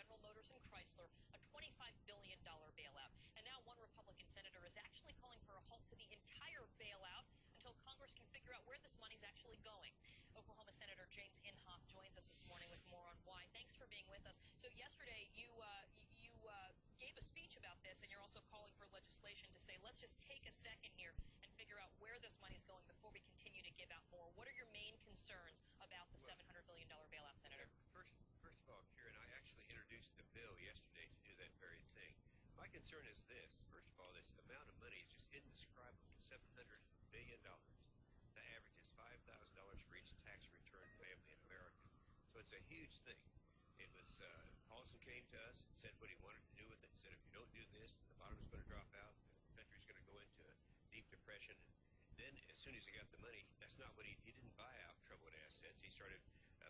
General Motors and Chrysler a $25 billion bailout. And now one Republican senator is actually calling for a halt to the entire bailout until Congress can figure out where this money is actually going. Oklahoma Senator James Inhofe joins us this morning with more on why. Thanks for being with us. So yesterday you gave a speech about this, and you're also calling for legislation to say, let's just take a second here and figure out where this money is going before we continue to give out more. What are your main concerns about the $700 billion bailout, Senator? First of all, Karen, I actually introduced the bill yesterday to do that very thing. My concern is this. First of all, this amount of money is just indescribable, $700 billion. That averages $5,000 for each tax return family in America. So it's a huge thing. It was, Paulson came to us and said what he wanted to do with it. He said, if you don't do this, the bottom is going to drop out. The country's going to go into a deep depression. Then, as soon as he got the money, that's not what he didn't buy out troubled assets. He started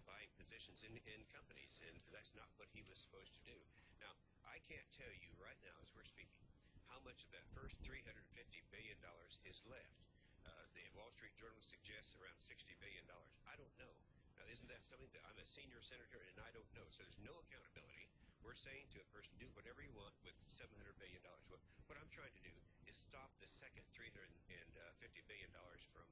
buying positions in companies, and that's not what he was supposed to do. Now, I can't tell you right now as we're speaking how much of that first $350 billion is left. The Wall Street Journal suggests around $60 billion. I don't know. Now, isn't that something that I'm a senior senator and I don't know? So there's no accountability. We're saying to a person, do whatever you want with $700 billion. What I'm trying to do is stop the second $350 billion from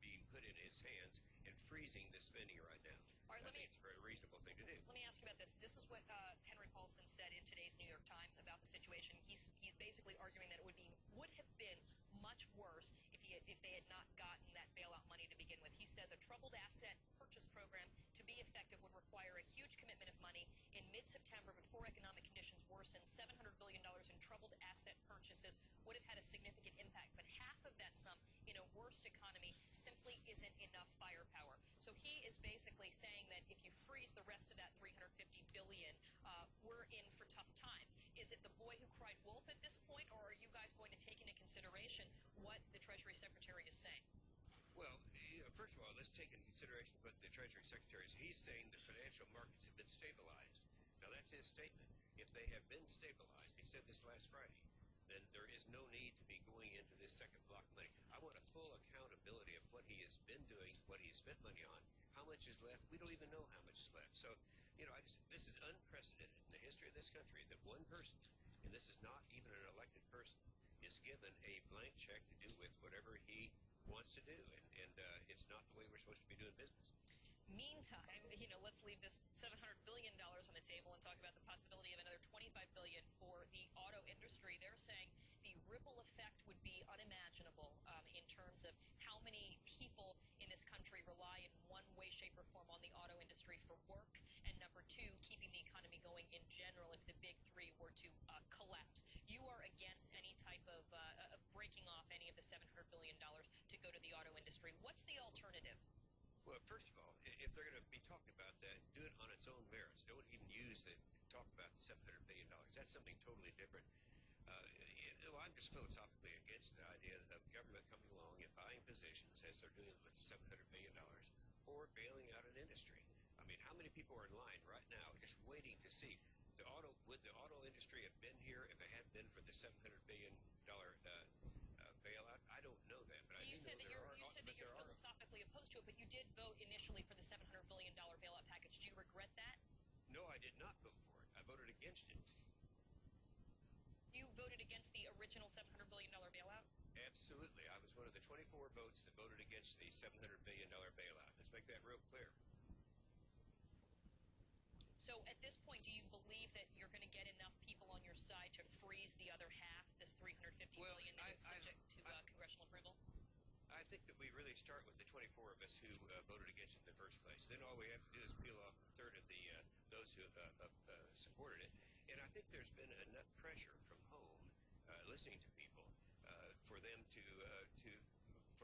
being put in his hands and freezing the spending right now. All right, I think it's a very reasonable thing to do. Let me ask you about this. This is what Henry Paulson said in today's New York Times about the situation. He's basically arguing that it would have been much worse if they had not gotten that bailout money to begin with. He says a troubled asset purchase program to be effective would require a huge commitment of money in mid-September before economic conditions worsened. $700 billion in troubled asset purchases would have had a significant impact, but half of that sum in a worst economy simply isn't enough firepower. So he is basically saying that if you freeze the rest of that $350 billion, we're in for tough times. Is it the boy who cried wolf at this point, or are you guys going to take into consideration what the Treasury Secretary is saying? Well, first of all, let's take into consideration what the Treasury Secretary is. He's saying the financial markets have been stabilized. Now, that's his statement. If they have been stabilized, he said this last Friday, then there is no need to be going into this second block of money. I want a full accountability of what he has been doing, what he spent money on, how much is left. We don't even know how much is left. So, this is unprecedented in the history of this country that one person, and this is not even an elected person, is given a blank check to do with whatever he wants to do, and it's not the way we're supposed to be doing business. Meantime, let's leave this $700 billion on the table and talk about the possibility of another $25 billion for the auto industry. They're saying the ripple effect would be unimaginable in terms of how many people in this country rely in one way, shape, or form on the auto industry for work, and number two, keeping the economy going in general if the big three were to collapse. You are against any type of breaking off any of the $700 billion to go to the auto industry. What's the alternative? Well, first of all, if they're going to be talking about that, do it on its own merits. Don't even talk about the $700 billion. That's something totally different. I'm just philosophically against the idea of government coming along and buying positions as they're doing with the $700 billion or bailing out an industry. I mean, how many people are in line right now just waiting to see would the auto industry have been here if it hadn't been for the $700 billion bailout? I don't know that, but you said that you're philosophically opposed to it, but you did vote initially for the $700 billion bailout package. Do you regret that? No, I did not vote for it. I voted against it. You voted against the original $700 billion bailout? Absolutely. I was one of the 24 votes that voted against the $700 billion bailout. Let's make that real clear. So at this point, do you believe that you're going to get enough people on your side to freeze the other half, this $350 billion that is subject to congressional approval? I think that we really start with the 24 of us who voted against it in the first place. Then all we have to do is peel off a third of those who supported it. And I think there's been enough pressure from home, listening to people, for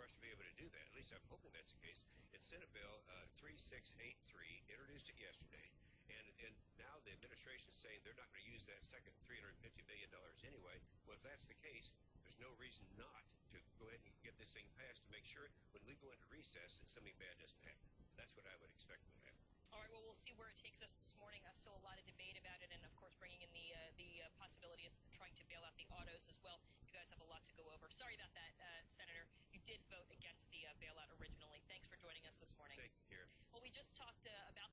us to be able to do that. At least I'm hoping that's the case. It's Senate Bill 3683, introduced it yesterday, and now the administration is saying they're not going to use that second $350 billion anyway. Well, if that's the case, there's no reason not to go ahead and get this thing passed to make sure when we go into recess that something bad doesn't happen. That's what I would expect would happen. All right, well, we'll see where it takes us this morning. Still a lot of debate about it, and, of course, bringing in the possibility of trying to bail out the autos as well. You guys have a lot to go over. Sorry about that, Senator. You did vote against the bailout originally. Thanks for joining us this morning. Thank you, Karen. Well, we just talked about